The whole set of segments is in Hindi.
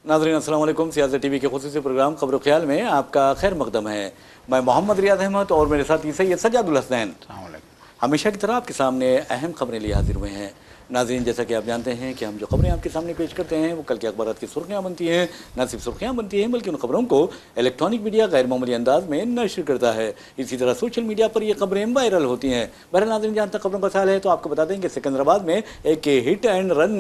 नाज़रीन अस्सलाम वालेकुम। सियासत टीवी के खुसूसी प्रोग्राम खबर ख्याल में आपका खैर मकदम है। मैं मोहम्मद रियाद अहमद और मेरे साथ सैयद सज्जादुल हसनैन हमेशा की तरह आपके सामने अहम खबरें लिए हाजिर हुए हैं। नाज़रीन, जैसा कि आप जानते हैं कि हम जो खबरें आपके सामने पेश करते हैं वो कल के अखबारात की सुर्खियाँ बनती हैं। न सिर्फ सुर्खियाँ बनती हैं बल्कि उन खबरों को इलेक्ट्रॉनिक मीडिया गैर मामूली अंदाज में नशर करता है। इसी तरह सोशल मीडिया पर ये खबरें वायरल होती हैं। बहरहाल नाज़रीन, जहाँ तक खबरों का सवाल है तो आपको बता दें कि सिकंदराबाद में एक हिट एंड रन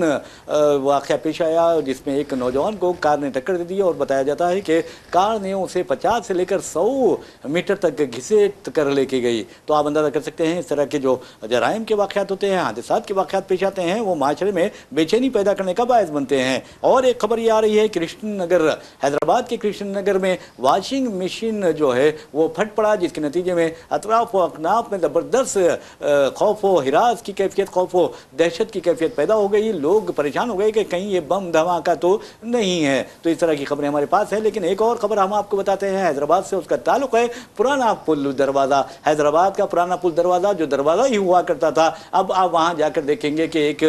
वाक़या पेश आया जिसमें एक नौजवान को कार ने टक्कर दे दी और बताया जाता है कि कार ने उसे 50 से लेकर 100 मीटर तक घिसेट कर लेके गई। तो आप अंदाज़ा कर सकते हैं इस तरह के जो जराइम के वाक़यात होते हैं, हादसात के वाक़यात पेश आते हैं, वो माशरे में बेचैनी पैदा करने का बायस बनते हैं। और एक खबर ये आ रही है कृष्णनगर, हैदराबाद के कृष्णनगर में वॉशिंग मशीन जो है वो फट पड़ा, जिसके नतीजे में अतराफ व अकनाफ में ज़बरदस्त खौफ व हिरास की कैफियत, खौफ व दहशत की कैफियत पैदा हो गई। लोग परेशान हो गए कि कहीं ये बम धमाका तो नहीं है। तो इस तरह की खबरें हमारे पास है। लेकिन एक और खबर हम आपको बताते हैं हैदराबाद से, उसका ताल्लुक है पुराना पुल दरवाज़ा। हैदराबाद का पुराना पुल दरवाज़ा जो दरवाज़ा ही हुआ करता था, अब आप वहाँ जाकर देखेंगे कि एक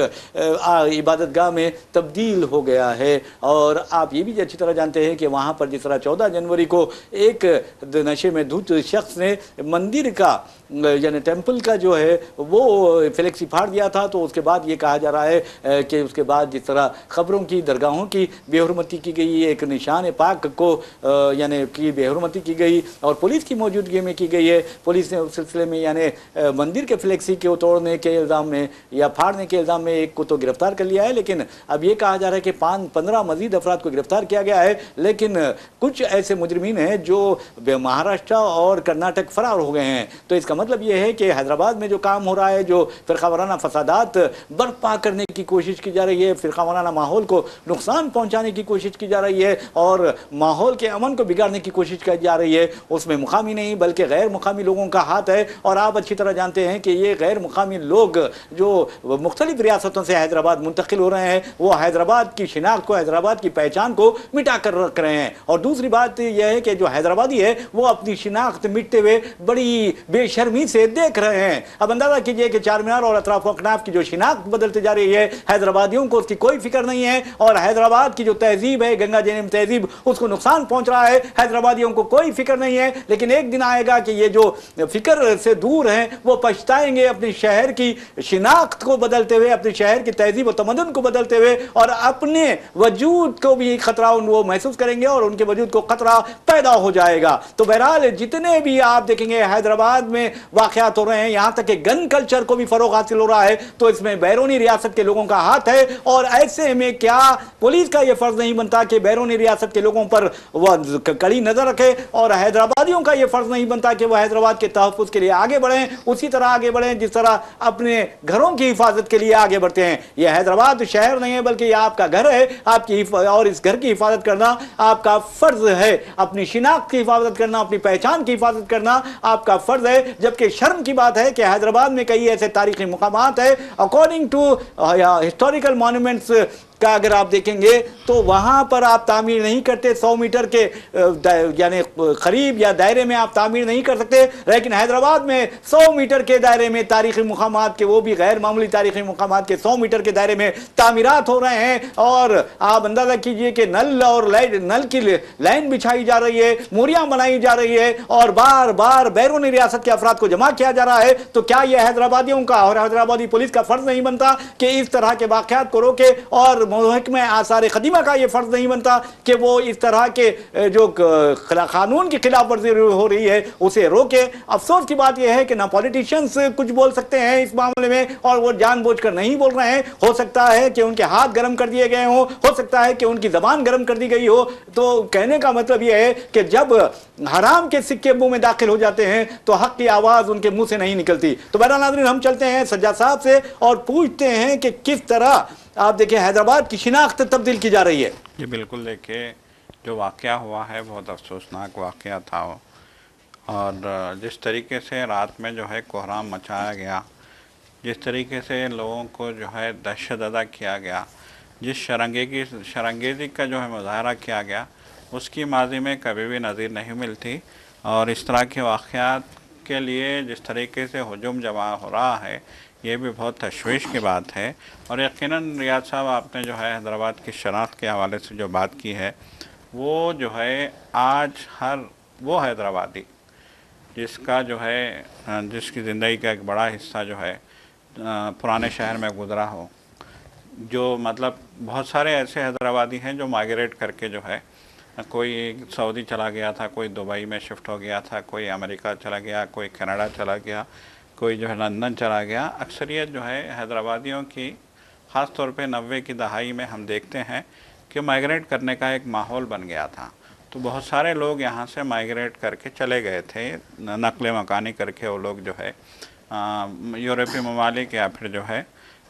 इबादतगाह में तब्दील हो गया है। और आप ये भी अच्छी तरह जानते हैं कि वहाँ पर जिस तरह 14 जनवरी को एक नशे में धुत शख्स ने मंदिर का यानी टेम्पल का जो है वो फ्लेक्सी फाड़ दिया था, तो उसके बाद ये कहा जा रहा है कि उसके बाद जिस तरह खबरों की दरगाहों की बेहुरमती की गई, एक निशान पाक को यानी की बेहुरमती की गई और पुलिस की मौजूदगी में की गई है। पुलिस ने उस सिलसिले में यानी मंदिर के फ्लेक्सी को तोड़ने के इल्ज़ाम में या फाड़ने के इल्ज़ाम में एक को तो गिरफ्तार कर लिया है, लेकिन अब ये कहा जा रहा है कि 15 मजीद अफराद को गिरफ्तार किया गया है। लेकिन कुछ ऐसे मुजरिमीन हैं जो महाराष्ट्र और कर्नाटक फरार हो गए हैं। तो इसका मतलब ये है कि हैदराबाद में जो काम हो रहा है, जो फ़िरका वाराना फसादात बर्पा करने की कोशिश की जा रही है, फ़िरका वाराना माहौल को नुकसान पहुंचाने की कोशिश की जा रही है और माहौल के अमन को बिगाड़ने की कोशिश की जा रही है, उसमें मुकामी नहीं बल्कि गैर मुकामी लोगों का हाथ है। और आप अच्छी तरह जानते हैं कि ये गैर मुकामी लोग जो मुख्तलिफ रियासतों से हैदराबाद मुंतकिल हो रहे हैं, वो हैदराबाद की शिनाख्त को, हैदराबाद की पहचान को मिटा कर रख रहे हैं। और दूसरी बात यह है कि जो हैदराबादी है वो अपनी शिनाख्त मिटते हुए बड़ी बेशर्मी से देख रहे हैं। अब अंदाजा कीजिए कि चार मीनार और अतराफ अकनाफ की जो शिनाख्त बदलती जा रही है, हैदराबादियों को उसकी कोई फिक्र नहीं है और हैदराबाद की जो तहजीब है, गंगा जमुना तहजीब, उसको नुकसान पहुंच रहा है, हैदराबादियों को कोई फिक्र नहीं है। लेकिन एक दिन आएगा कि ये जो फिक्र से दूर हैं वो पछताएंगे अपने शहर की शिनाख्त को बदलते हुए, अपने शहर की तहजीब और तमद्दुन को बदलते हुए, और अपने वजूद को भी खतरा वो महसूस करेंगे और उनके वजूद को खतरा पैदा हो जाएगा। तो बहरहाल जितने भी आप देखेंगे हैदराबाद में वाकयात हो रहे हैं, यहाँ तक कि गन कल्चर को भी फरोग हासिल हो रहा है, तो इसमें बैरूनी रियासत के लोगों का हाथ है। और ऐसे में क्या पुलिस का यह फर्ज नहीं बनता कि बैरूनी रियासत के लोगों पर वह कड़ी नजर रखे, और हैदराबादियों का यह फर्ज नहीं बनता कि वह हैदराबाद के तहफ़्फ़ुज़ के लिए आगे बढ़ें, उसी तरह आगे बढ़ें जिस तरह अपने घरों की हिफाजत के लिए आगे बढ़ते हैं। यह हैदराबाद शहर नहीं है बल्कि यह आपका घर है, आपकी और इस घर की हिफाजत करना आपका फर्ज है। अपनी शिनाख्त की हिफाजत करना, अपनी पहचान की हिफाजत करना आपका फर्ज है। जबकि शर्म की बात है कि हैदराबाद में कई ऐसे तारीखी मुकामात है, अकॉर्डिंग टू हिस्टोरिकल मॉन्यूमेंट्स का अगर आप देखेंगे तो वहां पर आप तामीर नहीं करते, 100 मीटर के यानी करीब या दायरे में आप तामीर नहीं कर सकते। लेकिन हैदराबाद में 100 मीटर के दायरे में तारीखी मुकामात के, वो भी गैर मामूली तारीखी मुकामात के 100 मीटर के दायरे में तामीरात हो रहे हैं। और आप अंदाजा कीजिए कि नल और नल की लाइन बिछाई जा रही है, मूरियां बनाई जा रही है और बार बार बैरूनी रियासत के अफराद को जमा किया जा रहा है। तो क्या यह हैदराबादियों का और हैदराबादी पुलिस का फर्ज नहीं बनता कि इस तरह के वाकयात को रोके, और महकमे आसार कदीमा का यह फर्ज नहीं बनता कि वो इस तरह के जो कानून की खिलाफ वर्जी हो रही है उसे रोके। अफसोस की बात यह है कि ना पॉलिटिशियंस कुछ बोल सकते हैं इस मामले में, और वो जानबूझकर नहीं बोल रहे हैं। हो सकता है कि उनके हाथ गर्म कर दिए गए हों, हो सकता है कि उनकी जबान गर्म कर दी गई हो। तो कहने का मतलब यह है कि जब हराम के सिक्के मुंह में दाखिल हो जाते हैं तो हक की आवाज उनके मुंह से नहीं निकलती। तो बहरहाल नाज़रीन, हम चलते हैं सज्जाद साहब से और पूछते हैं कि किस तरह आप देखिए हैदराबाद की शिनाख्त तब्दील की जा रही है। जी बिल्कुल, देखिए जो वाक़या हुआ है बहुत अफसोसनाक वाक़या था वो, और जिस तरीके से रात में जो है कोहराम मचाया गया, जिस तरीके से लोगों को जो है दहशत अदा किया गया, जिस शरंगेज़ी का जो है मुजाहरा किया गया, उसकी माजी में कभी भी नज़ीर नहीं मिलती। और इस तरह के वाक़यात के लिए जिस तरीके से हुजूम जमा हो रहा है, ये भी बहुत तशवीश की बात है। और यकीनन रियाद साहब, आपने जो है हैदराबाद की शनाख्त के हवाले से जो बात की है, वो जो है आज हर वो हैदराबादी जिसका जो है जिसकी ज़िंदगी का एक बड़ा हिस्सा जो है पुराने शहर में गुज़रा हो, जो मतलब बहुत सारे ऐसे हैदराबादी हैं जो माइग्रेट करके जो है, कोई सऊदी चला गया था, कोई दुबई में शिफ्ट हो गया था, कोई अमेरिका चला गया, कोई कनाडा चला गया, कोई जो है लंदन चला गया। अक्सरियत जो है हैदराबादियों की ख़ास तौर पे 90 की दहाई में हम देखते हैं कि माइग्रेट करने का एक माहौल बन गया था। तो बहुत सारे लोग यहाँ से माइग्रेट करके चले गए थे, नक़्ल मकानी करके वो लोग जो है यूरोपीय ममालिक या फिर जो है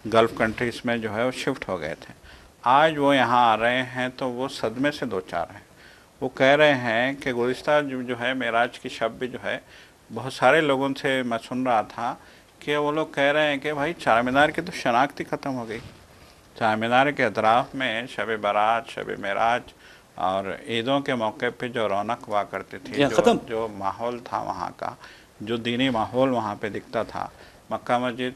गल्फ़ कंट्रीज़ में जो है वो शिफ्ट हो गए थे। आज वो यहाँ आ रहे हैं तो वो सदमे से दो चार हैं। वो कह रहे हैं कि गुज़िश्ता जो है मेराज की शब भी जो है, बहुत सारे लोगों से मैं सुन रहा था कि वो लोग कह रहे हैं कि भाई चार मीनार की तो शनाख्त ही ख़त्म हो गई। चार मीनार के अतराफ़ में शब बारात, शब मेराज और ईदों के मौके पे जो रौनक हुआ करती थी, जो माहौल था वहाँ का, जो दीनी माहौल वहाँ पे दिखता था, मक्का मस्जिद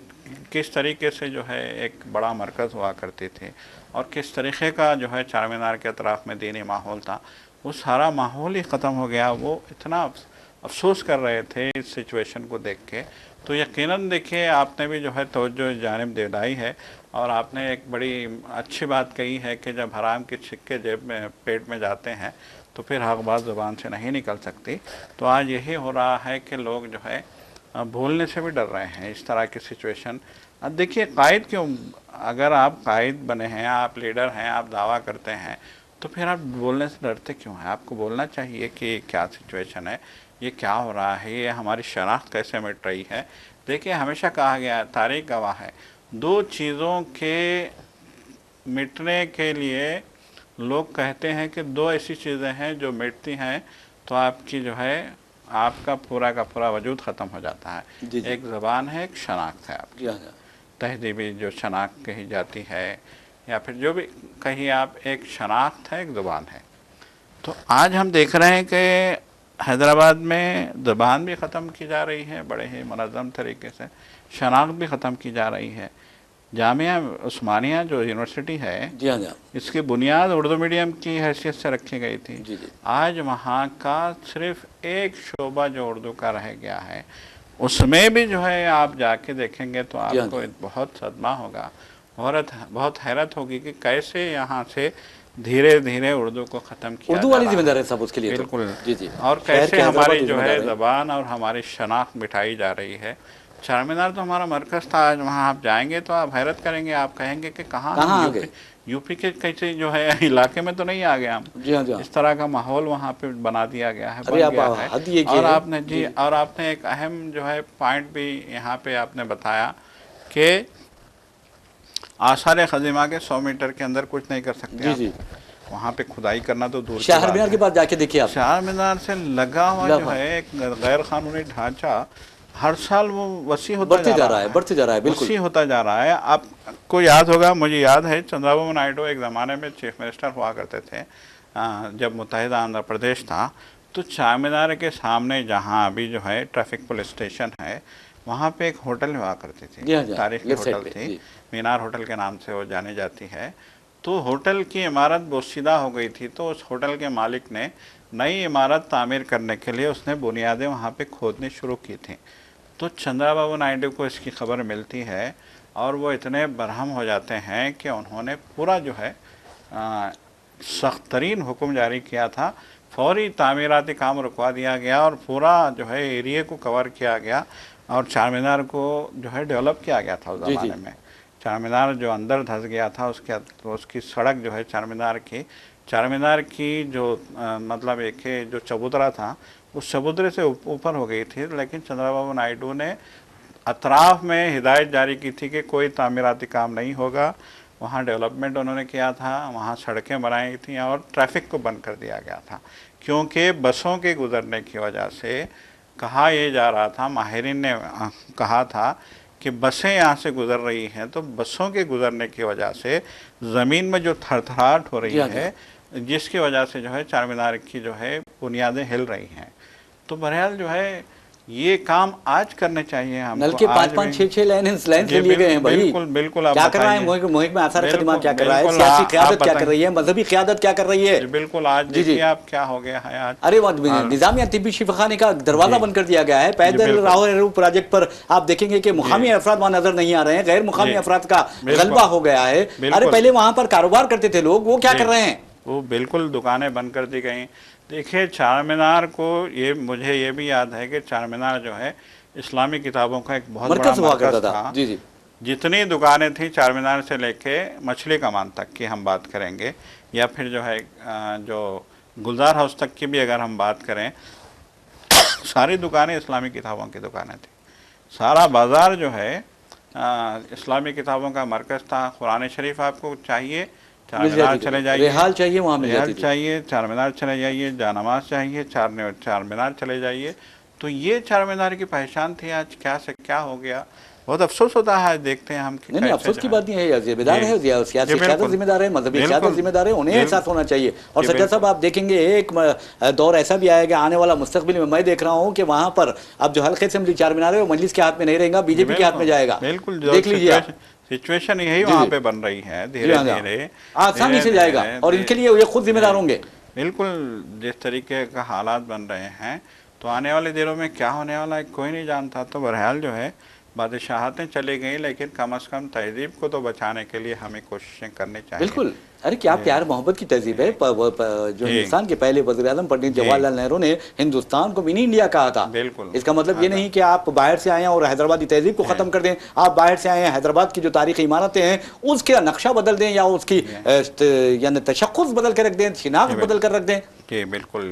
किस तरीके से जो है एक बड़ा मरकज़ हुआ करती थी और किस तरीक़े का जो है चार मीनार के अतराफ़ में दीनी माहौल था, वो सारा माहौल ही ख़त्म हो गया। वो इतना अफसोस कर रहे थे इस सिचुएशन को देख के। तो यकीनन देखिए, आपने भी जो है तवज्जो जानिब दिलाई है और आपने एक बड़ी अच्छी बात कही है कि जब हराम के सिक्के जेब में पेट में जाते हैं तो फिर हक़ बात ज़ुबान से नहीं निकल सकती। तो आज यही हो रहा है कि लोग जो है बोलने से भी डर रहे हैं इस तरह की सिचुएशन। अब देखिए, कायद क्यों, अगर आप कायद बने हैं, आप लीडर हैं, आप दावा करते हैं, तो फिर आप बोलने से डरते क्यों हैं? आपको बोलना चाहिए कि क्या सिचुएशन है, ये क्या हो रहा है, ये हमारी शनाख्त कैसे मिट रही है। देखिए, हमेशा कहा गया है, तारीख़ गवाह है, दो चीज़ों के मिटने के लिए लोग कहते हैं कि दो ऐसी चीज़ें हैं जो मिटती हैं तो आपकी जो है आपका पूरा का पूरा वजूद ख़त्म हो जाता है। जी जी। एक ज़बान है, एक शनाख्त है आपकी, तहज़ीबी जो शनाख्त कही जाती है या फिर जो भी कहीं आप, एक शनाख्त है, एक ज़बान है। तो आज हम देख रहे हैं कि हैदराबाद में ज़बान भी ख़त्म की जा रही है, बड़े ही मुनज़्ज़म तरीके से शनाख्त भी ख़त्म की जा रही है। जामिया उस्मानिया जो यूनिवर्सिटी है, जी हाँ, इसकी बुनियाद उर्दू मीडियम की हैसियत से रखी गई थी। जी जी। आज वहाँ का सिर्फ एक शोबा जो उर्दू का रह गया है, उसमें भी जो है आप जाके देखेंगे तो आपको बहुत सदमा होगा, बहुत हैरत होगी कि कैसे यहाँ से धीरे धीरे उर्दू को ख़त्म किया उर्दू वाली जिम्मेदारी है सब उसके लिए। बिल्कुल। जी जी। और कैसे हमारी जो है ज़बान और हमारी शनाख्त मिटाई जा रही है। चार मीनार तो हमारा मरकज़ था, आज वहाँ आप जाएंगे तो आप हैरत करेंगे, आप कहेंगे कि कहाँ यूपी के कैसे जो है इलाके में तो नहीं आ गए हम। जी हाँ, जी हाँ। इस तरह का माहौल वहाँ पे बना दिया गया है, बन गया है। और आपने जी, और आपने एक अहम जो है पॉइंट भी यहाँ पे आपने बताया कि आसार ख़ज़ीमा के 100 मीटर के अंदर कुछ नहीं कर सकते। जी जी। वहाँ पे खुदाई करना तो दूर की बात है। चार मीनार के पास जाके देखिए आप, चार मीनार से लगा हुआ जो है एक गैर कानूनी ढांचा हर साल वो वसी होता जा रहा है, बढ़ते जा रहा है, बिल्कुल वसी होता जा रहा है। आपको याद होगा, मुझे याद है, चंद्रबाबू नायडू एक ज़माने में चीफ मिनिस्टर हुआ करते थे जब मुत्तहिदा आंध्र प्रदेश था। तो चार मीनार के सामने जहाँ अभी जो है ट्रैफिक पुलिस स्टेशन है, वहाँ पे एक होटल हुआ करती थी, तारीखी होटल थी, मीनार होटल के नाम से वो जानी जाती है। तो होटल की इमारत बोसीदा हो गई थी, तो उस होटल के मालिक ने नई इमारत तामीर करने के लिए उसने बुनियादें वहाँ पे खोदनी शुरू की थी। तो चंद्रबाबू नायडू को इसकी खबर मिलती है और वो इतने बरहम हो जाते हैं कि उन्होंने पूरा जो है सख्त तरीन हुक्म जारी किया था, फौरी तामीराती काम रुकवा दिया गया और पूरा जो है एरिया को कवर किया गया और चार मीनार को जो है डेवलप किया गया था उस ज़माने में। चार मीनार जो अंदर धंस गया था, उसकी सड़क जो है चार मीनार की जो मतलब एक जो चबूतरा था, उस चबूतरे से ऊपर हो गई थी। लेकिन चंद्रबाबू नायडू ने अतराफ़ में हिदायत जारी की थी कि कोई तामीराती काम नहीं होगा। वहाँ डेवलपमेंट उन्होंने किया था, वहाँ सड़कें बनाई थी और ट्रैफिक को बंद कर दिया गया था, क्योंकि बसों के गुज़रने की वजह से कहा यह जा रहा था, माहिरीन ने कहा था कि बसें यहाँ से गुज़र रही हैं तो बसों के गुज़रने की वजह से ज़मीन में जो थरथराहट हो रही है जिसकी वजह से जो है चार मीनार की जो है बुनियादें हिल रही हैं। तो बहरहाल जो है ये काम आज करने चाहिए हमको। नल के 5-5 6-6 लाइन से लिए गए हैं भाई। बिल्कुल बिल्कुल। आप क्या कर रहा है मोहित में आसार खदीमा, क्या कर रहा है, सियासी क़यादत क्या कर रही है, मजहबी क़यादत क्या कर रही है? बिल्कुल। आज देखिए आप क्या हो गया है आज। अरे निजामिया तिब्बी शिफाखाने का दरवाजा बंद कर दिया गया है। पैदल राहो प्रोजेक्ट पर आप देखेंगे कि मुकामी अफराद वहां नजर नहीं आ रहे हैं, गैर मुकामी अफराद का गलबा हो गया है। अरे पहले वहां पर कारोबार करते थे लोग, वो क्या कर रहे हैं? वो बिल्कुल दुकानें बंद कर दी गई। देखिए चार मीनार को मुझे ये भी याद है कि चार मीनार जो है इस्लामी किताबों का एक बहुत बड़ा मरकज़ था। जी जी। जितनी दुकानें थी चार मीनार से लेके मछली कमान तक की हम बात करेंगे, या फिर जो है जो गुलजार हाउस तक की भी अगर हम बात करें, सारी दुकानें इस्लामी किताबों की दुकानें थी। सारा बाज़ार जो है इस्लामी किताबों का मरकज़ था। कुरान शरीफ आपको चाहिए चार मीनार चले जाइए, रेहाल चाहिए वहाँ मिल रेहाल चाहिए चार मीनार चले जाइए, जानमाज चाहिए चार मीनार चले जाइए। तो ये चार मीनार की पहचान थी। आज क्या से क्या हो गया, बहुत अफसोस होता है। देखते हैं हम। नहीं अफसोस की बात नहीं है, जिम्मेदार है, सियासी क़यादत जिम्मेदार है, मजहबी क़यादत जिम्मेदार है, उन्हें एहसास होना चाहिए। और सज्जाद साहब आप देखेंगे एक दौर ऐसा भी आएगा आने वाला मुस्तकबिल में, मैं देख रहा हूँ कि वहाँ पर अब जो हल्के असेंबली चार मीनार है वो मजलिस के हाथ में नहीं रहेगा, बीजेपी के हाथ में जाएगा। बिल्कुल देख लीजिए, सिचुएशन यही वहाँ पे बन रही है। धीरे धीरे आसानी से जाएगा और इनके लिए ये खुद जिम्मेदार होंगे। बिल्कुल। जिस तरीके का हालात बन रहे हैं तो आने वाले दिनों में क्या होने वाला है कोई नहीं जानता। तो बहरहाल जो है बादशाहतें चली गई, लेकिन कम से कम तहजीब को तो बचाने के लिए हमें कोशिशें करनी चाहिए। बिल्कुल। अरे क्या प्यार मोहब्बत की तहजीब है। जो हिंदुस्तान के पहले वज़ीर-ए-आज़म पंडित जवाहरलाल नेहरू ने हिंदुस्तान को मिनी इंडिया कहा था। बिल्कुल। इसका मतलब ये नहीं कि आप बाहर से आए हैं और हैदराबादी तहजीब को ख़त्म कर दें। आप बाहर से आए हैं, हैदराबाद की जो तारीख़ी इमारतें हैं उसका नक्शा बदल दें या उसकी यानी तशख़्ख़ुस बदल कर रख दें, शिनाख्त बदल कर रख दें। जी बिल्कुल।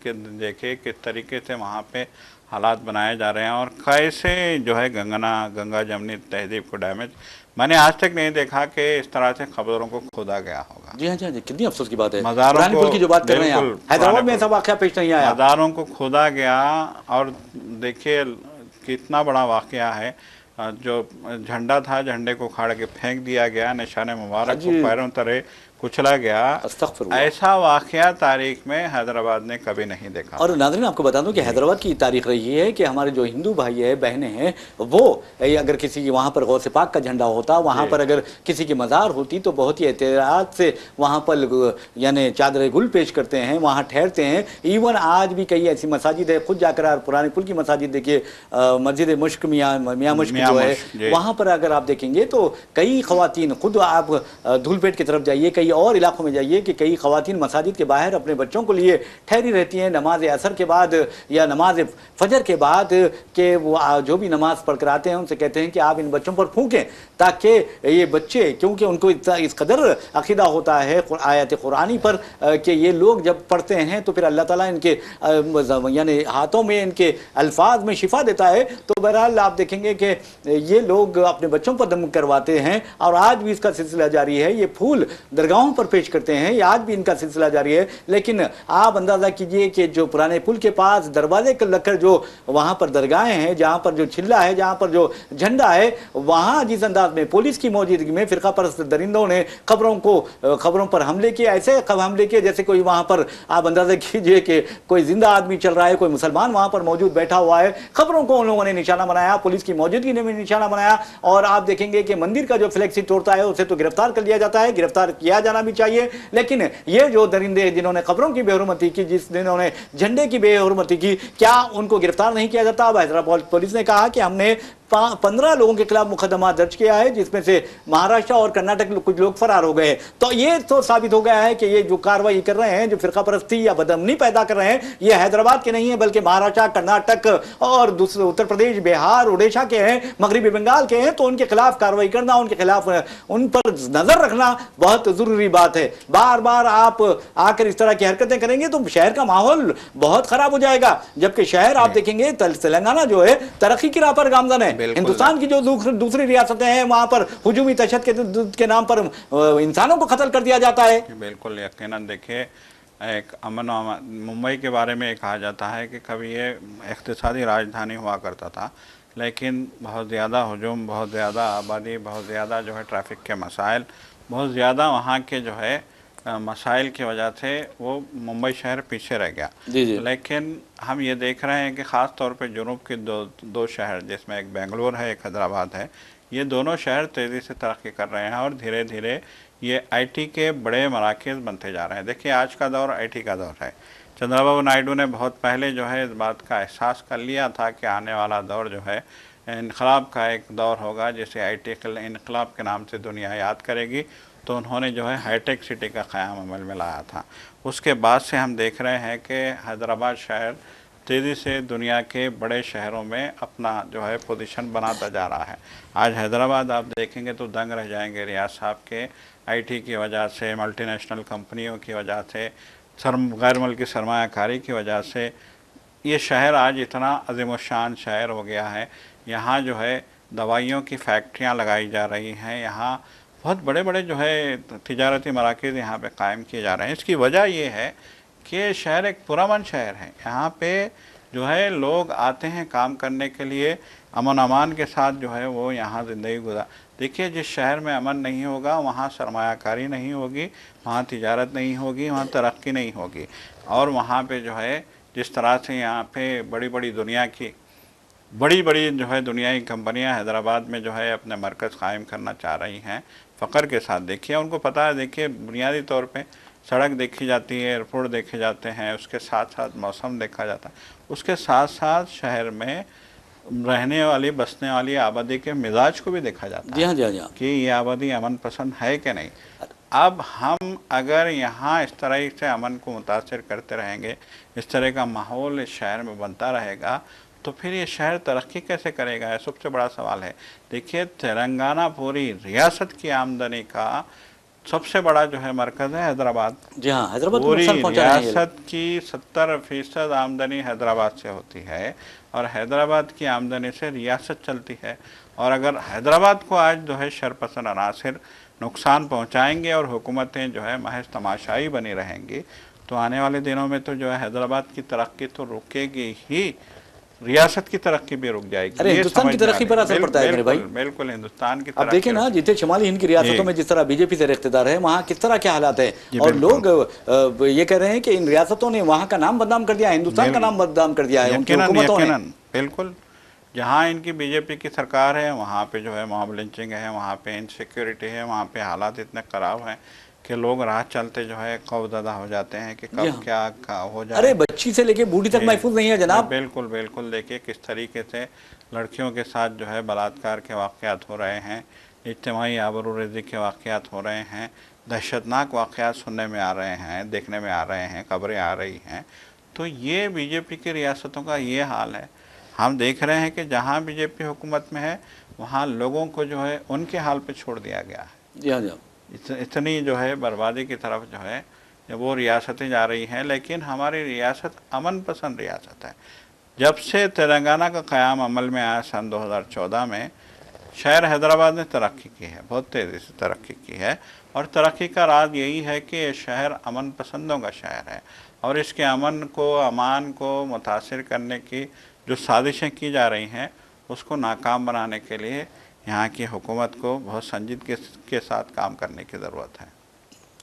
देखिए किस तरीके से वहाँ पे हालात बनाए जा रहे हैं और कैसे जो है गंगा जमनी तहजीब को डैमेज। मैंने आज तक नहीं देखा कि इस तरह से खबरों को खोदा गया होगा। जी हाँ जी, कितनी अफसोस की बात है। मज़ारों पुल की जो बात कर रहे हैं आप, हैदराबाद में ऐसा वाक़या पेश नहीं आया। मज़ारों को खोदा गया और देखिए कितना बड़ा वाक़या है। जो झंडा था, झंडे को उखाड़ के फेंक दिया गया, निशाने मुबारक को पैरों तले कुचला गया। ऐसा वाक़या तारीख में हैदराबाद ने कभी नहीं देखा। और नाज़रीन आपको बता दूं कि हैदराबाद की तारीख रही है कि हमारे जो हिंदू भाई है बहनें हैं वो अगर किसी की वहाँ पर गौसे पाक का झंडा होता, वहाँ पर अगर किसी की मज़ार होती तो बहुत ही एहतियात से वहाँ पर यानी चादर गुल पेश करते हैं, वहाँ ठहरते हैं। इवन आज भी कई ऐसी मसाजिद है, खुद जाकर पुराने पुल की मसाजिद देखिए, मस्जिद मुश्क मियाँ मुश्क जो है वहाँ पर अगर आप देखेंगे तो कई ख़वातीन, खुद आप धूलपेट की तरफ जाइए, कई और इलाकों में जाइए कि कई ख़वातीन मसाजिद के बाहर अपने बच्चों को लिए ठहरी रहती हैं नमाज असर के बाद या नमाज फजर के बाद, कि वो जो भी नमाज पढ़ कर आते हैं उनसे कहते हैं कि आप इन बच्चों पर फूकें ताकि ये बच्चे, क्योंकि उनको इस कदर अकीदा होता है आयत कुरानी पर कि ये लोग जब पढ़ते हैं तो फिर अल्लाह ताला इनके यानी हाथों में, इनके अल्फाज में शिफा देता है। तो बहरहाल आप देखेंगे कि ये लोग अपने बच्चों पर दम करवाते हैं और आज भी इसका सिलसिला जारी है। ये फूल दरगाहों पर पेश करते हैं, ये आज भी इनका सिलसिला जारी है। लेकिन आप अंदाज़ा कीजिए कि जो पुराने पुल के पास दरवाजे को लगकर जो वहाँ पर दरगाहें हैं, जहाँ पर जो छिल्ला है, जहाँ पर जो झंडा है, वहाँ जिस अंदाज में पुलिस की मौजूदगी में फ़िरका परस्त दरिंदों ने खबरों पर हमले किए, ऐसे हमले किए जैसे कोई वहाँ पर आप अंदाज़ा कीजिए कि कोई जिंदा आदमी चल रहा है, कोई मुसलमान वहाँ पर मौजूद बैठा हुआ है। खबरों को उन लोगों ने निशाना बनाया, पुलिस की मौजूदगी ने भी निशाना बनाया। और आप देखेंगे कि मंदिर का जो फ्लैक्सी तोड़ता है उसे तो गिरफ्तार कर लिया जाता है, गिरफ्तार किया जाना भी चाहिए। लेकिन ये जो दरिंदे जिन्होंने खबरों की बेहुरमती की, जिन्होंने झंडे की बेहुरमती की, क्या उनको गिरफ्तार नहीं किया जाता? अब हैदराबाद पुलिस ने कहा कि हमने 15 लोगों के खिलाफ मुकदमा दर्ज किया है, जिसमें से महाराष्ट्र और कर्नाटक कुछ लोग फरार हो गए। तो ये तो साबित हो गया है कि ये जो कार्रवाई कर रहे हैं, जो फिरका परस्ती या बदअमनी पैदा कर रहे हैं, ये हैदराबाद के नहीं है बल्कि महाराष्ट्र, कर्नाटक और दूसरे उत्तर प्रदेश, बिहार, उड़ीसा के हैं, मगरबी बंगाल के हैं। तो उनके खिलाफ कार्रवाई करना, उनके खिलाफ उन पर नजर रखना बहुत जरूरी बात है। बार बार आप आकर इस तरह की हरकतें करेंगे तो शहर का माहौल बहुत खराब हो जाएगा। जबकि शहर आप देखेंगे तेलंगाना जो है तरक्की की राह पर गामजन है। हिंदुस्तान की जो दूसरी रियासतें हैं वहां पर हुजूमी तशद्दुद के नाम पर इंसानों को कत्ल कर दिया जाता है। बिल्कुल यकीनन। देखिए एक मुंबई के बारे में कहा जाता है कि कभी ये इक़्तिसादी राजधानी हुआ करता था, लेकिन बहुत ज़्यादा हुजूम, बहुत ज़्यादा आबादी, बहुत ज़्यादा जो है ट्रैफिक के मसाइल, बहुत ज़्यादा वहाँ के जो है मसाइल की वजह से वो मुंबई शहर पीछे रह गया। जी जी। लेकिन हम ये देख रहे हैं कि ख़ास तौर पे जुनूब के दो शहर, जिसमें एक बेंगलुरु है, एक हैदराबाद है, ये दोनों शहर तेज़ी से तरक्की कर रहे हैं और धीरे धीरे ये आईटी के बड़े मराकज़ बनते जा रहे हैं। देखिए, आज का दौर आईटी का दौर है। चंद्रबाबू नायडू ने बहुत पहले जो है इस बात का एहसास कर लिया था कि आने वाला दौर जो है इनकलाब का एक दौर होगा, जिसे आईटी इनकलाब के नाम से दुनिया याद करेगी। तो उन्होंने जो है हाईटेक सिटी का क़याम अमल में लाया था। उसके बाद से हम देख रहे हैं कि हैदराबाद शहर तेज़ी से दुनिया के बड़े शहरों में अपना जो है पोजीशन बनाता जा रहा है। आज हैदराबाद आप देखेंगे तो दंग रह जाएंगे रियाज साहब के आईटी की वजह से, मल्टीनेशनल कंपनियों की वजह से, गैर मुल्की सरमायाकारी की वजह से ये शहर आज इतना अज़ीमुश्शान शहर हो गया है। यहाँ जो है दवाइयों की फैक्ट्रियाँ लगाई जा रही हैं, यहाँ बहुत बड़े बड़े जो है तिजारती मराकज़ यहाँ पे कायम किए जा रहे हैं। इसकी वजह ये है कि शहर एक पुरअमन शहर है। यहाँ पे जो है लोग आते हैं काम करने के लिए, अमन अमान के साथ जो है वो यहाँ ज़िंदगी गुजार। देखिए, जिस शहर में अमन नहीं होगा वहाँ सरमायाकारी नहीं होगी, वहाँ तिजारत नहीं होगी, वहाँ तरक्की नहीं होगी। और वहाँ पे जो है जिस तरह से यहाँ पे बड़ी बड़ी दुनिया की बड़ी बड़ी जो है दुनियाई कंपनियां हैदराबाद में जो है अपने मरकज़ कायम करना चाह रही हैं फ़ख्र के साथ। देखिए, उनको पता है, देखिए बुनियादी तौर पे सड़क देखी जाती है, एयरपोर्ट देखे जाते हैं, उसके साथ साथ मौसम देखा जाता है, उसके साथ साथ शहर में रहने वाली बसने वाली आबादी के मिजाज को भी देखा जाता है। जी हाँ, जी हाँ, जी हाँ। कि ये आबादी अमन पसंद है कि नहीं। अब हम अगर यहाँ इस तरह से अमन को मुतासर करते रहेंगे, इस तरह का माहौल इस शहर में बनता रहेगा, तो फिर ये शहर तरक्की कैसे करेगा, है सबसे बड़ा सवाल है। देखिए, तेलंगाना पूरी रियासत की आमदनी का सबसे बड़ा जो है मरकज़ है हैदराबाद। जी हाँ, हैदराबाद को पूरी नुकसान पहुंचा रहे हैं ये लोग। रियासत की 70% आमदनी हैदराबाद से होती है और हैदराबाद की आमदनी से रियासत चलती है। और अगर हैदराबाद को आज जो है शरपसंद अनासिर नुकसान पहुंचाएंगे और हुकूमतें जो है महज तमाशाई बनी रहेंगी, तो आने वाले दिनों में तो जो है हैदराबाद की तरक्की तो रुकेगी ही, रियासत की तरक्की भी रुक जाएगी। अरे हिंदुस्तान की तरक्की पर असर पड़ता है मेरे भाई। बिल्कुल हिंदुस्तान की अब देखिए ना, जितने शुमाली हिंद की रियासतों में जिस तरह बीजेपी से रिश्तेदार है, वहाँ किस तरह के हालात है। और लोग ये कह रहे हैं कि इन रियासतों ने वहाँ का नाम बदनाम कर दिया, हिंदुस्तान का नाम बदनाम कर दिया है उनकी हुकूमतों ने। बिल्कुल, जहाँ इनकी बीजेपी की सरकार है वहाँ पे जो है मॉब लिंचिंग है, वहाँ पे इनसिक्योरिटी है, वहाँ पे हालात इतने ख़राब हैं कि लोग राह चलते जो है खौफजदा हो जाते हैं कि कब क्या हो जाए। अरे बच्ची से लेके बूढ़ी तक महफूज नहीं है जनाब। बिल्कुल बिल्कुल। देखिए किस तरीके से लड़कियों के साथ जो है बलात्कार के वाक़यात हो रहे हैं, इज्तिमाई आबरूरेज़ी के वाक़यात हो रहे हैं, दहशतनाक वाक़यात सुनने में आ रहे हैं, देखने में आ रहे हैं, खबरें आ रही हैं। तो ये बीजेपी की रियासतों का ये हाल है। हम देख रहे हैं कि जहाँ बीजेपी हुकूमत में है वहाँ लोगों को जो है उनके हाल पे छोड़ दिया गया है। जी हाँ, जी हाँ। इतनी जो है बर्बादी की तरफ जो है वो रियासतें जा रही हैं। लेकिन हमारी रियासत अमन पसंद रियासत है। जब से तेलंगाना का क़याम अमल में आया सन 2014 में, शहर हैदराबाद ने तरक्की की है, बहुत तेज़ी से तरक्की की है। और तरक्की का राज यही है कि ये शहर अमन पसंदों का शहर है और इसके अमन को, अमान को मुतासिर करने की जो साजिशें की जा रही हैं उसको नाकाम बनाने के लिए यहाँ की हुकूमत को बहुत संजीदगी के साथ काम करने की ज़रूरत है।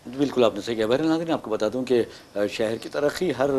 बिल्कुल आपने सही कहा। बहरहाल नाज़रीन, आपको बता दूं कि शहर की तरक्की हर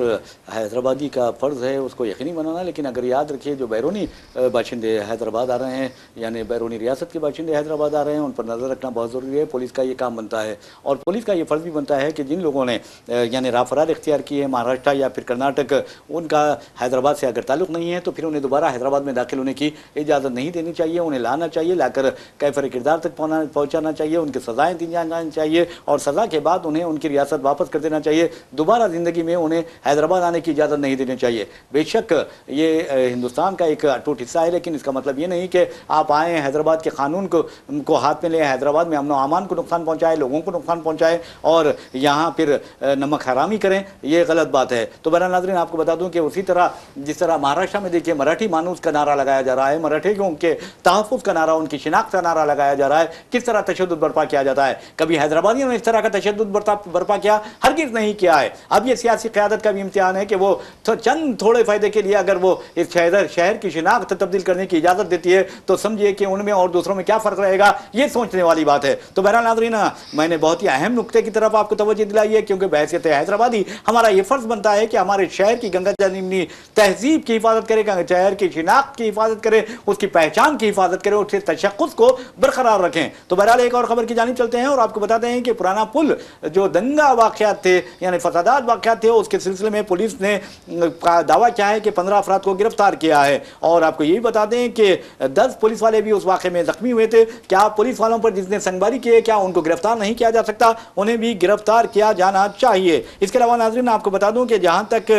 हैदराबादी का फ़र्ज़ है उसको यकीनी बनाना। लेकिन अगर याद रखिए, जो बैरूनी बाशिंदे हैदराबाद आ रहे हैं, यानी बैरूनी रियासत के बाशिंदे हैदराबाद आ रहे हैं, उन पर नज़र रखना बहुत ज़रूरी है। पुलिस का ये काम बनता है और पुलिस का ये फ़र्ज़ भी बनता है कि जिन लोगों ने यानी राफरार इख्तियार किए है महाराष्ट्र या फिर कर्नाटक, उनका हैदराबाद से अगर ताल्लुक़ नहीं है तो फिर उन्हें दोबारा हैदराबाद में दाखिल होने की इजाज़त नहीं देनी चाहिए। उन्हें लाना चाहिए, लाकर कैफ़र किरदार तक पहुँचाना चाहिए, उनकी सज़ाएँ दी जानी चाहिए और सज़ा के बाद उन्हें उनकी रियासत वापस कर देना चाहिए। दोबारा ज़िंदगी में उन्हें हैदराबाद आने की इजाज़त नहीं देनी चाहिए। बेशक ये हिंदुस्तान का एक अटूट हिस्सा है, लेकिन इसका मतलब ये नहीं कि आप आएँ हैदराबाद के कानून को हाथ में लें, हैदराबाद में अमन व अमान को नुकसान पहुँचाए, लोगों को नुकसान पहुँचाए और यहाँ फिर नमक हरामी करें, ये गलत बात है। तो बहरहाल नाज़रीन, आपको बता दूँ कि उसी तरह जिस तरह महाराष्ट्र में देखिए मराठी मानूस का नारा लगाया जा रहा है, मराठियों के तहफ़्फ़ुज़ का नारा, उनकी शिनाख्त का नारा लगाया जा रहा है, किस तरह तशद्दुद बर्पा किया जाता है। कभी हैदराबादियों ने इस तरह का तशद्दुद बर्पा किया, हरगिज़ नहीं किया है। अब ये सियासी क़यादत का भी इम्तिहान है कि वो चंद थोड़े फ़ायदे के लिए अगर वो इस शहर की शिनाख्त तब्दील करने की इजाज़त देती है तो समझिए कि उनमें और दूसरों में क्या फ़र्क रहेगा, ये सोचने वाली बात है। तो बहरहाल नाज़रीन, मैंने बहुत ही अहम नुक्ते की तरफ आपको तवज्जो दिलाई है, क्योंकि बहैसियत हैदराबादी हमारा ये फ़र्ज़ बनता है कि हमारे शहर की गंगा जमनी तहजीब की हिफाजत करें, शहर की शिनाख्त की हिफाजत करें, उसकी पहचान की हिफाजत करें, उसके तशख़्ख़ुस को बरकरार रखें। तो बहरहाल एक और ख़बर की जानिब चलते हैं और आपको बताते हैं कि पुराना पुल जो दंगा वाक़यात थे यानी फसादात वाक़यात थे, उसके सिलसिले में पुलिस ने दावा किया है कि 15 अफराद को गिरफ्तार किया है। और आपको ये भी बता दें कि 10 पुलिस वाले भी उस वाक़े में ज़ख्मी हुए थे। क्या पुलिस वालों पर जिसने संगबारी की है, क्या उनको गिरफ्तार नहीं किया जा सकता? उन्हें भी गिरफ्तार किया जाना चाहिए। इसके अलावा नाज़रीन आपको बता दूं कि जहां तक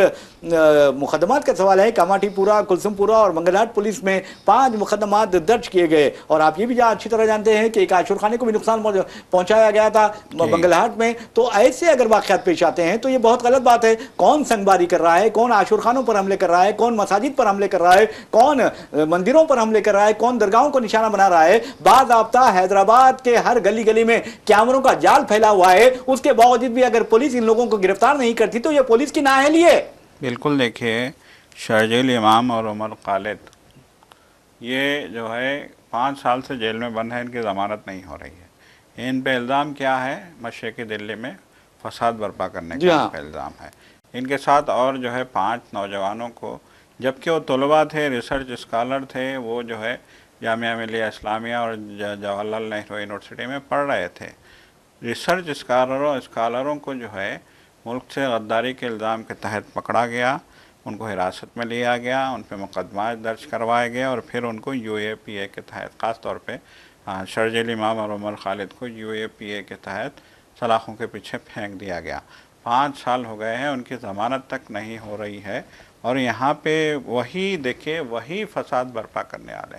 मुकदमात का सवाल है, कामाठीपुरा, कुलसुमपुरा और मंगलहाट पुलिस में 5 मुकदमात दर्ज किए गए। और आप ये भी अच्छी तरह जानते हैं कि एक आशुर खाने को भी नुकसान पहुंचाया गया था मंगलहाट में। तो ऐसे अगर वाक़यात पेश आते हैं तो ये बहुत गलत बात है। कौन संगबारी कर रहा है, कौन आशुर खानों पर हमले कर रहा है, कौन मसाजिद पर हमले कर रहा है, कौन मंदिरों पर हमले कर रहा है, कौन दरगाहों को निशाना बना रहा है? बाज़ाब्ता हैदराबाद के हर गली गली में कैमरों का जाल फैला हुआ है। उसके बावजूद भी अगर पुलिस इन लोगों को गिरफ्तार नहीं करती तो ये पुलिस की नाअहली है। बिल्कुल, देखिए शर्जील इमाम और उमर खालिद ये जो है 5 साल से जेल में बंद है, इनकी ज़मानत नहीं हो रही है। इन पे इल्ज़ाम क्या है? मशरक़ी दिल्ली में फसाद बर्पा करने का इल्ज़ाम है। इनके साथ और जो है 5 नौजवानों को, जबकि वो तलबा थे, रिसर्च स्कॉलर थे, वो जो है जामिया मिलिया इस्लामिया और जवाहरलाल नेहरू यूनिवर्सिटी में पढ़ रहे थे। रिसर्च स्कॉलरों को जो है मुल्क से गद्दारी के इल्ज़ाम के तहत पकड़ा गया, उनको हिरासत में लिया गया, उन पर मुकदमा दर्ज करवाए गए और फिर उनको UAPA के तहत, ख़ास तौर पे शर्जील इमाम और उमर खालिद को UAPA के तहत सलाखों के पीछे फेंक दिया गया। 5 साल हो गए हैं, उनकी ज़मानत तक नहीं हो रही है। और यहाँ पे वही देखिए, वही फसाद बर्पा करने वाले,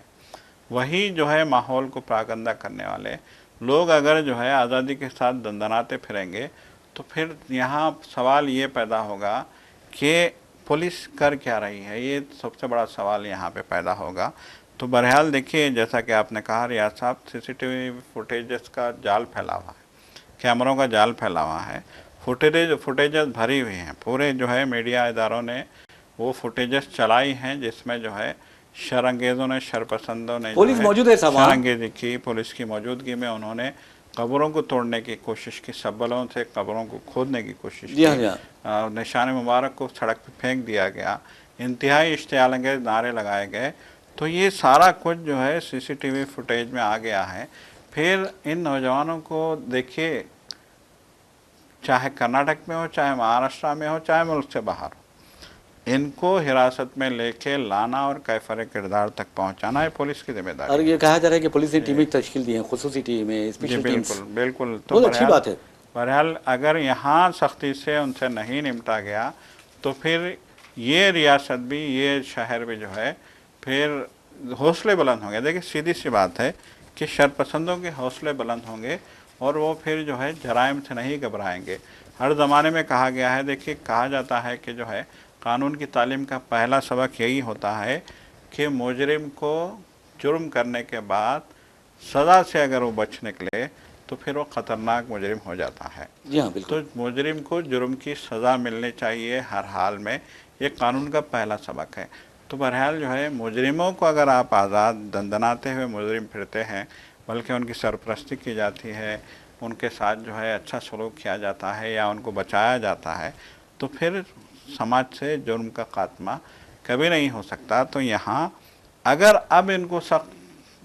वही जो है माहौल को प्रागंदा करने वाले लोग अगर जो है आज़ादी के साथ दंदनाते फिरेंगे तो फिर यहाँ सवाल ये पैदा होगा कि पुलिस कर क्या रही है। ये सबसे बड़ा सवाल यहाँ पे पैदा होगा। तो बहरहाल देखिए, जैसा कि आपने कहा रियाज साहब, CCTV फुटेजेस का जाल फैला हुआ है, कैमरों का जाल फैला हुआ है, फुटेजेस भरी हुई हैं। पूरे जो है मीडिया इदारों ने वो फुटेजेस चलाई हैं जिसमें जो है शरंगेज़ों ने, शरपसंदों ने पुलिस मौजूद है, शरंगेज़ी की। पुलिस की मौजूदगी में उन्होंने कब्रों को तोड़ने की कोशिश की, सबलों से कब्रों को खोदने की कोशिश की। निशान मुबारक को सड़क पर फेंक दिया गया, इंतहाई इश्तियालंगेज़ नारे लगाए गए। तो ये सारा कुछ जो है CCTV फुटेज में आ गया है। फिर इन नौजवानों को देखिए, चाहे कर्नाटक में हो, चाहे महाराष्ट्र में हो, चाहे मुल्क से बाहर हो, इनको हिरासत में लेके लाना और कैफर किरदार तक पहुंचाना है पुलिस की जिम्मेदारी। और ये कहा जा रहा है कि पुलिस ने टीमें तश्कील दी हैं, खुसूसी टीमें, स्पेशल टीम्स। बिल्कुल बिल्कुल। तो अच्छी बात है। बहरहाल अगर यहाँ सख्ती से उनसे नहीं निपटा गया तो फिर ये रियासत भी, ये शहर भी जो है फिर हौसले बुलंद होंगे। देखिए सीधी सी बात है कि शरपसंदों के हौसले बुलंद होंगे और वो फिर जो है जराइम से नहीं घबराएंगे। हर ज़माने में कहा गया है, देखिए कहा जाता है कि जो है कानून की तालीम का पहला सबक यही होता है कि मुजरिम को जुर्म करने के बाद सज़ा से अगर वो बच निकले तो फिर वो ख़तरनाक मुजरिम हो जाता है। जी हाँ, बिल्कुल। तो मुजरिम को जुर्म की सज़ा मिलनी चाहिए हर हाल में, ये कानून का पहला सबक है। तो बहरहाल जो है मुजरिमों को अगर आप आज़ाद दंदनाते हुए मुजरिम फिरते हैं, बल्कि उनकी सरपरस्ती की जाती है, उनके साथ जो है अच्छा सलूक किया जाता है या उनको बचाया जाता है, तो फिर समाज से जुर्म का खात्मा कभी नहीं हो सकता। तो यहाँ अगर अब इनको सख्त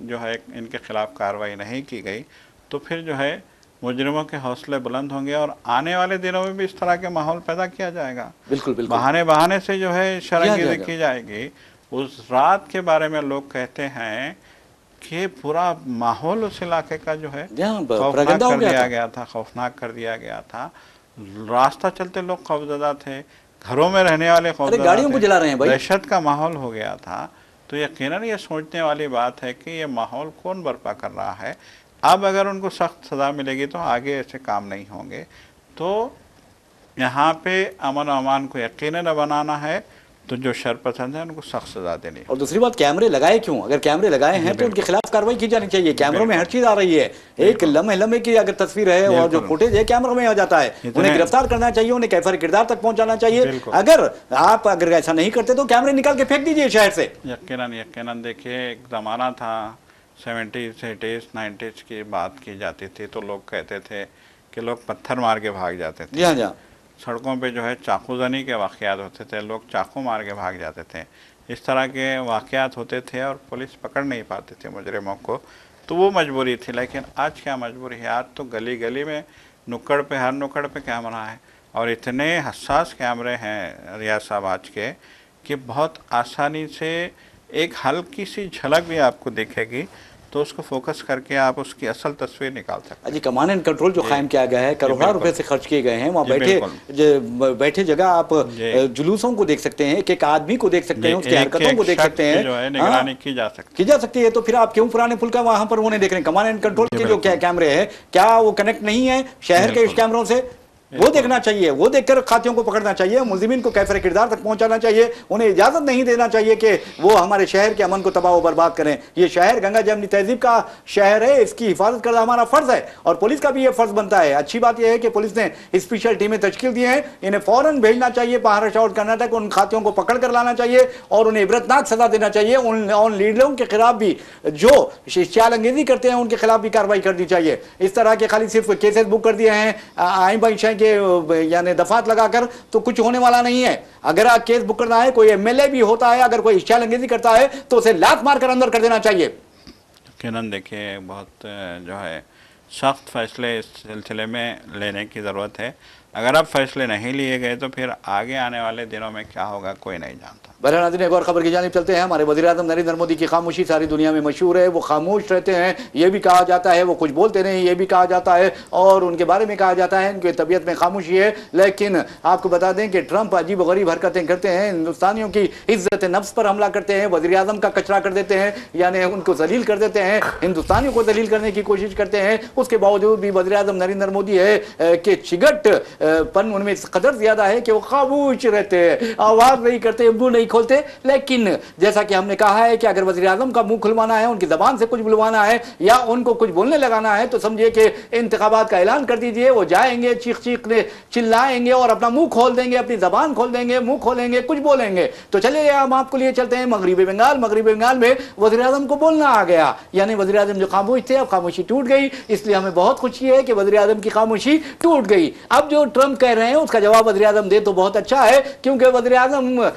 जो है इनके ख़िलाफ़ कार्रवाई नहीं की गई तो फिर जो है मुजरिमों के हौसले बुलंद होंगे और आने वाले दिनों में भी इस तरह के माहौल पैदा किया जाएगा। बिल्कुल बिल्कुल। बहाने से जो है शरंगेज़ी की जाएगी। उस रात के बारे में लोग कहते हैं कि पूरा माहौल उस इलाके का जो है खौफनाक कर दिया गया था, खौफनाक कर दिया गया था। रास्ता चलते लोग खौफज़दा थे, घरों में रहने वाले खौफज़दा, गाड़ियों को जला रहे हैं भाई, दहशत का माहौल हो गया था। तो यकीनन ये सोचने वाली बात है कि ये माहौल कौन बर्पा कर रहा है। अब अगर उनको सख्त सज़ा मिलेगी तो आगे ऐसे काम नहीं होंगे। तो यहाँ पे अमन और अमान को यकीनन बनाना है तो जो शरपसंद है उनको सख्त सजा देनी। और दूसरी बात, कैमरे लगाए क्यों? अगर कैमरे लगाए हैं तो उनके खिलाफ कार्रवाई की जानी चाहिए। कैमरों में हर चीज आ रही है, एक लम्हे लम्हे की अगर तस्वीर है और जो फुटेज है कैमरों में आ जाता है, उन्हें गिरफ्तार करना चाहिए, उन्हें कैफर किरदार तक पहुंचाना चाहिए। अगर ऐसा नहीं करते तो कैमरे निकाल के फेंक दीजिए शहर से। यकीनन देखिए, एक जमाना था 70s 80s 90s की बात की जाती थी तो लोग कहते थे कि लोग पत्थर मार के भाग जाते थे। जी हाँ, जी हाँ। सड़कों पे जो है चाकूजनी के वाक़यात होते थे, लोग चाकू मार के भाग जाते थे, इस तरह के वाक़यात होते थे और पुलिस पकड़ नहीं पाते थे मुजरिमों को, तो वो मजबूरी थी। लेकिन आज क्या मजबूरी है? आज तो गली गली में नुक्कड़ पे, हर नुक्कड़ पे कैमरा है और इतने हसास कैमरे हैं रियाज साहब आज के कि बहुत आसानी से एक हल्की सी झलक भी आपको दिखेगी तो उसको फोकस करके आप उसकी असल तस्वीर निकाल सकते हैं। जी, कमांड एंड कंट्रोल जो कायम किया गया है, करोड़ों रुपए से खर्च किए गए हैं, वहाँ बैठे जगह आप जुलूसों को देख सकते हैं, एक आदमी को देख सकते हैं, उसकी हरकतों को देख सकते हैं, जो है निगरानी की जा सकती है। तो फिर आप क्यों पुराने पुल का वहां पर होने देख रहे हैं? कमांड एंड कंट्रोल के जो कैमरे हैं, क्या वो कनेक्ट नहीं है शहर के इस कैमरों से? वो देखना चाहिए, वो देखकर खातियों को पकड़ना चाहिए, मुलजिमीन को कैफर किरदार तक पहुंचाना चाहिए। उन्हें इजाजत नहीं देना चाहिए कि वो हमारे शहर के अमन को तबाह व बर्बाद करें। ये शहर गंगा जमनी तहजीब का शहर है, इसकी हिफाजत करना हमारा फर्ज है और पुलिस का भी ये फर्ज बनता है। अच्छी बात यह है कि पुलिस ने स्पेशल टीमें तश्कील दी हैं, इन्हें फौरन भेजना चाहिए महाराष्ट्र और कर्नाटक, उन खातियों को पकड़ कर लाना चाहिए और उन्हें इबरतनाक सजा देना चाहिए। उन लीडरों के खिलाफ भी जो चालंगेजी करते हैं उनके खिलाफ भी कार्रवाई करनी चाहिए। इस तरह के खाली सिर्फ केसेस बुक कर दिए हैं आई बाई के यानी दफात लगाकर तो कुछ होने वाला नहीं है। अगर आप केस बुक करना है, कोई एमएलए भी होता है, अगर कोई चालंगेजी करता है तो उसे लात मारकर अंदर कर देना चाहिए। यकीनन देखिए, बहुत जो है सख्त फैसले इस सिलसिले में लेने की ज़रूरत है। अगर अब फैसले नहीं लिए गए तो फिर आगे आने वाले दिनों में क्या होगा कोई नहीं जानता। बहरहाल नाज़रीन, एक और खबर की जानिब चलते हैं। हमारे वज़ीर-ए-आज़म नरेंद्र मोदी की खामोशी सारी दुनिया में मशहूर है। वो खामोश रहते हैं, ये भी कहा जाता है, वो कुछ बोलते नहीं, ये भी कहा जाता है और उनके बारे में कहा जाता है उनकी तबीयत में खामोशी है। लेकिन आपको बता दें कि ट्रंप अजीब गरीब हरकतें करते हैं, हिंदुस्तानियों की इज्जत नफ्स पर हमला करते हैं, वज़ीर-ए-आज़म का कचरा कर देते हैं, यानी उनको जलील कर देते हैं, हिंदुस्तानियों को जलील करने की कोशिश करते हैं। उसके बावजूद भी वज़ीर-ए-आज़म नरेंद्र मोदी है कि चिगटपन उनमें इस कदर ज्यादा है कि वो खामोश रहते हैं, आवाज नहीं करते, मुंह नहीं खोलते। लेकिन जैसा कि हमने कहा है कि अगर वज़ीर आज़म का मुंह खुलवाना है, उनकी जबान से कुछ बुलवाना है या उनको कुछ बोलने लगाना है तो समझिए कि इंतखाबात का ऐलान कर दीजिए। वो जाएंगे, चीख चिल्लाएंगे और अपना मुंह खोल देंगे, अपनी जबान खोल देंगे, मुंह खोलेंगे, कुछ बोलेंगे। तो चलिए हम आपको लिए चलते हैं मगरिबी बंगाल में वज़ीर आज़म को बोलना आ गया, यानी वज़ीर आज़म जो खामोश थे अब खामोशी टूट गई। इसलिए हमें बहुत खुशी है कि वज़ीर आज़म की खामोशी टूट गई। अब जो ट्रंप कह रहे हैं उसका जवाब वज़ीर आज़म दे तो बहुत अच्छा है, क्योंकि वज़ीर आज़म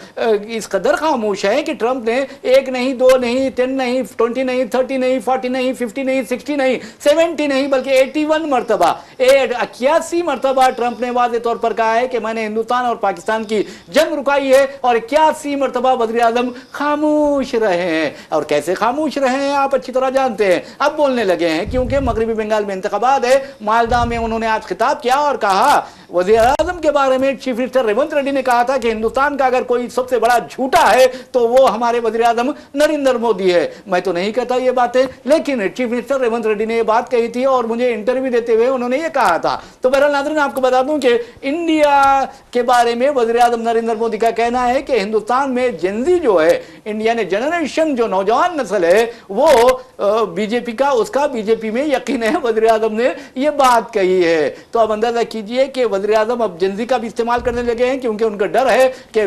इस कदर खामोश है कि ट्रंप ने 1 नहीं, 2 नहीं, 10 नहीं, 20 नहीं, 30 नहीं, 40 नहीं, 50 नहीं, 60 नहीं, 70 नहीं, बल्कि 81 मरतबा, 81 मरतबा ट्रंप ने वाज़े तौर पर कहा है कि मैंने हिंदुस्तान और पाकिस्तान की जंग रुकाई है। और 81 मरतबा वज़ीर आज़म खामोश रहे हैं। और कैसे खामोश रहे हैं आप अच्छी तरह जानते हैं। अब बोलने लगे हैं क्योंकि मगरिबी बंगाल में इंतखाबात है। मालदा में उन्होंने आज खिताब किया और कहा, वज़ीर आज़म के बारे में चीफ मिनिस्टर रेवंत रेड्डी ने कहा था कि हिंदुस्तान का अगर कोई सबसे बड़ा झूठा है तो वो हमारे वज़ीर आज़म नरेंद्र मोदी है। मैं तो नहीं कहता ये बातें, लेकिन चीफ मिनिस्टर रेवंत रेड्डी ने ये बात कही थी और मुझे इंटरव्यू देते हुए उन्होंने ये कहा था। तो बहरहाल नाज़रीन, आपको बता दूं कि इंडिया के बारे में वज़ीर आज़म नरेंद्र मोदी का कहना है कि हिंदुस्तान में जेनजी जो है, इंडिया ने जनरेशन जो नौजवान नस्ल है वो बीजेपी का, उसका बीजेपी में यकीन है। वज़ीर आज़म ने ये बात कही है। तो अब अंदाजा कीजिए कि वज़ीर आज़म अब जेनजी का भी इस्तेमाल करने लगे हैं, क्योंकि उनका डर है कि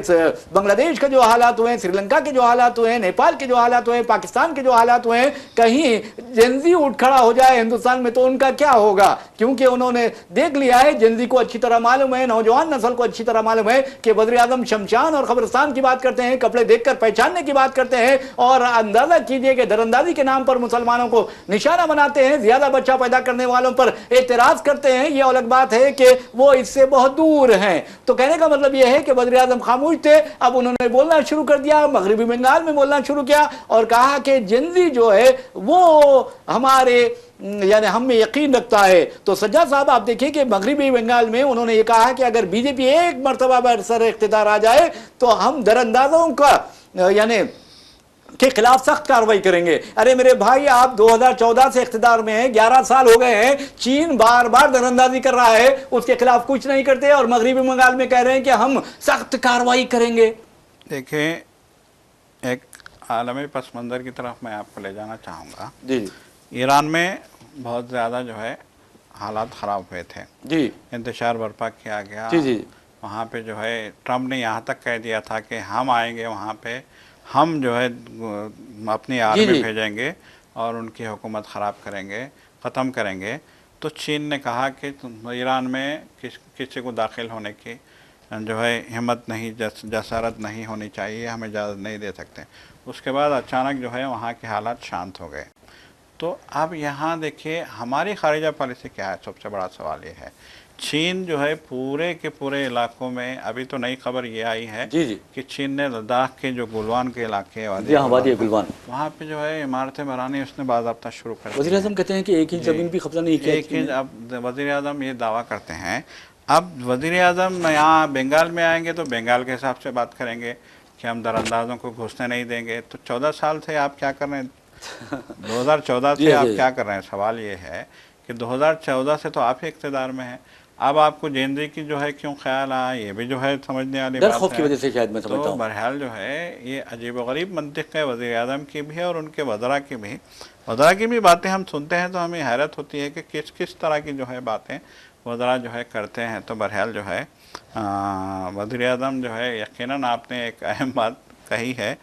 बांग्लादेश के जो हालात हुए, श्रीलंका के जो हालात हुए, नेपाल के जो हालात हुए, पाकिस्तान के जो हालात हुए, कहीं जेनजी उठ खड़ा हो जाए हिंदुस्तान में तो उनका क्या होगा। क्योंकि उन्होंने देख लिया है, जेनजी को अच्छी तरह मालूम है, नौजवान नस्ल को अच्छी तरह मालूम है कि वज़ीर आज़म शमशान और कब्रिस्तान की बात करते हैं, कपड़े देखकर पहचानने की बात करते हैं और अंदाजा कीजिए कि दरअंदाजी के नाम पर मुसलमानों को निशाना बनाते हैं, ज्यादा बच्चा पैदा करने वालों पर एतराज करते हैं। यह अलग बात है कि वो इससे बहुत दूर हैं। तो कहने का मतलब यह है कि वज़ीर आज़म खामोश थे, अब उन्होंने बोलना शुरू कर दिया, मगरिबी बंगाल में बोलना शुरू किया और कहा कि जेनजी जो है वो हमारे यानी हम में यकीन रखता है। तो सज्जाद साहब, आप देखिए कि मगरिबी बंगाल में उन्होंने ये कहा कि अगर बीजेपी एक मरतबा बरसर इख्तियार आ जाए तो हम दरअंदाजों का यानी के खिलाफ सख्त कार्रवाई करेंगे। अरे मेरे भाई, आप 2014 से इख्तियार में हैं, 11 साल हो गए हैं, चीन बार बार दरअंदाजी कर रहा है, उसके खिलाफ कुछ नहीं करते और मगरिबी बंगाल में कह रहे हैं कि हम सख्त कार्रवाई करेंगे। देखिए, एक आलमी पस मंज़र की तरफ मैं आपको ले जाना चाहूँगा। जी ईरान में बहुत ज़्यादा जो है हालात ख़राब हुए थे, जी इंतशार बर्पा किया गया। जी जी वहाँ पे जो है ट्रम्प ने यहाँ तक कह दिया था कि हम आएंगे वहाँ पे, हम जो है अपनी आर्मी जी। भेजेंगे और उनकी हुकूमत ख़राब करेंगे, ख़त्म करेंगे। तो चीन ने कहा कि ईरान में किसी को दाखिल होने की जो है हिम्मत नहीं, जसारत नहीं होनी चाहिए, हमें इजाज़त नहीं दे सकते। उसके बाद अचानक जो है वहाँ के हालात शांत हो गए। तो अब यहाँ देखिए हमारी खारिजा पॉलिसी क्या है, सबसे बड़ा सवाल ये है। चीन जो है पूरे के पूरे इलाकों में, अभी तो नई खबर ये आई है जी जी कि चीन ने लद्दाख के जो गुलवान के इलाके जी हाँ, वादी गुलवान, वहाँ पे जो है इमारतें बनानी उसने बाज़ाब्ता शुरू कर दी। वज़ीर आज़म कहते हैं कि एक इंच ज़मीन भी कब्जा नहीं किया। एक इंच, अब वज़ीर आज़म ये दावा करते हैं। अब वज़ीर आज़म यहाँ बंगाल में आएंगे तो बंगाल के हिसाब से बात करेंगे कि हम दरअंदाजों को घुसने नहीं देंगे। तो 14 साल से आप क्या कर रहे हैं? 2014 से आप क्या कर रहे हैं? सवाल ये है कि 2014 से तो आप ही इक़्तिदार में हैं। अब आपको जेंजी की जो है क्यों ख्याल आया, ये भी जो है समझने वाली बात है। खौफ की वजह से शायद मैं समझता तो हूँ। बहरहाल जो है ये अजीब व गरीब मंतिक़ है वज़ीर आज़म की भी और उनके वज़रा की भी। वज़रा की भी बातें हम सुनते हैं तो हमें हैरत होती है कि किस किस तरह की जो है बातें वज़रा जो है करते हैं। तो बहरहाल जो है वज़ीर आज़म जो है, यकीनन आपने एक अहम बात कही है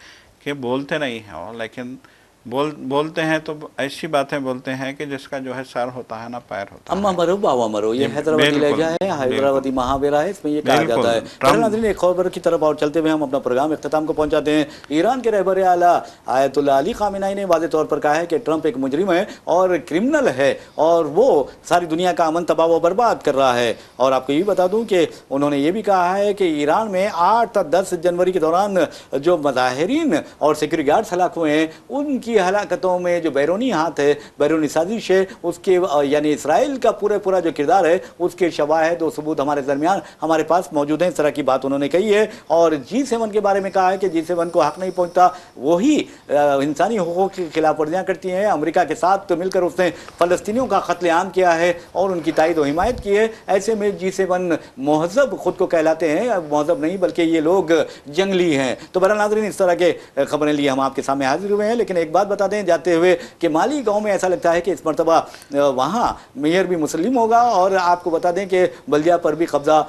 कि बोलते नहीं हैं वो, लेकिन बोलते हैं तो ऐसी बातें बोलते हैं कि जिसका जो है सर होता है ना पैर होता है। अम्मा मरो बाबा मरो, ये हैदराबादी लहजा है, हैदराबादी महावरा है, इसमें ये कहा जाता है। नाज़रीन, एक खबर की तरफ और चलते हुए हम अपना प्रोग्राम इख्तिताम को पहुंचाते हैं। ईरान के रहबर आला आयतुल्लाह अली ख़ामेनी ने वाज़ेह तौर पर कहा है कि ट्रंप एक मुजरिम है और क्रिमिनल है और वो सारी दुनिया का अमन तबाह व बर्बाद कर रहा है। और आपको ये भी बता दूँ कि उन्होंने ये भी कहा है कि ईरान में 8 और 10 जनवरी के दौरान जो मुजाहिरीन और सिक्योरिटी गार्ड्स हलाक हुए हैं, उनकी हलाकतों में जो बैरूनी हाथ है, बैरूनी साजिश है, उसके यानी इसराइल का पूरा जो किरदार है, उसके शवाहिद और सबूत हमारे दरमियान हमारे पास मौजूद हैं। इस तरह की बात उन्होंने कही है। और G7 के बारे में कहा है कि G7 को हक नहीं पहुंचता, वही इंसानी हुकूक की खिलाफ वर्जियाँ करती हैं। अमेरिका के साथ तो मिलकर उसने फ़लस्तीनियों का कत्लेआम किया है और उनकी तायद और हिमायत की है। ऐसे में G7 महज़ब खुद को कहलाते हैं, महज़ब नहीं बल्कि ये लोग जंगली हैं। तो बहरहाल नाज़रीन, इस तरह के खबरें लिए हम आपके सामने हाजिर हुए हैं। लेकिन एक बात बता दें जाते हुए कि माली गांव में ऐसा लगता है कि इस मरतबा वहाँ मेयर भी मुस्लिम होगा। और आपको बता दें कि बल्दिया पर भी कब्जा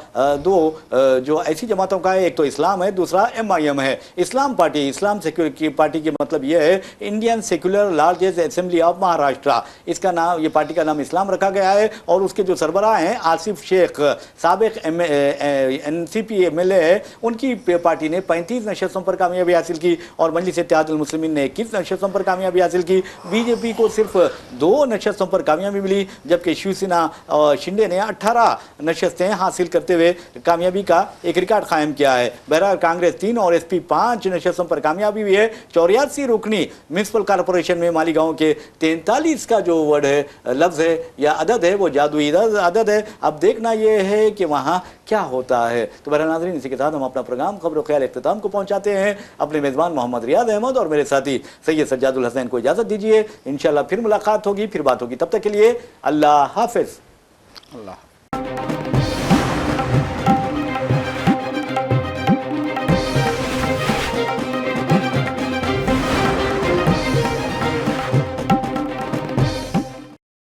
दो जो ऐसी जमातों का है, एक तो इस्लाम है, दूसरा MIM है। इस्लाम पार्टी, इस्लाम सेक्युलर पार्टी के मतलब यह है Indian secular largest assembly of Maharashtra, इसका नाम, ये पार्टी का नाम इस्लाम रखा गया है। और उसके जो सरबराह हैं आसिफ शेख, साबिक NCP MLA है, उनकी पार्टी ने 35 नशस्तों पर कामयाबी हासिल की और मजलिस इत्तेहादुल मुस्लिमीन ने 21 नशस्तों पर कामयाबी हासिल की। बीजेपी को सिर्फ 2 नशस्तों पर कामयाबी मिली, जबकि शिवसेना और शिंदे ने 18 नशस्तें हासिल करते हुए कामयाबी का एक रिकॉर्ड कायम किया है। बहरहाल कांग्रेस 3 और SP 5 नशस्तों पर कामयाबी हुई है। 84 रुकनी म्यूनसिपल कॉरपोरेशन में मालीगांव के 43 का जो वर्ड है, लफ्ज़ है या अदद है, वो जादुई अदद है। अब देखना यह है कि वहाँ क्या होता है। तो बहरहाल नाज़रीन, इसी के साथ हम अपना प्रोग्राम खबर ख्याल इख्तिताम को पहुँचाते हैं। अपने मेज़बान मोहम्मद रियाद अहमद और मेरे साथी सैयद सज्जादुल हसनैन को इजाज़त दीजिए। इंशाअल्लाह फिर मुलाकात होगी, फिर बात होगी। तब तक के लिए अल्लाह हाफ़िज़। अल्लाह।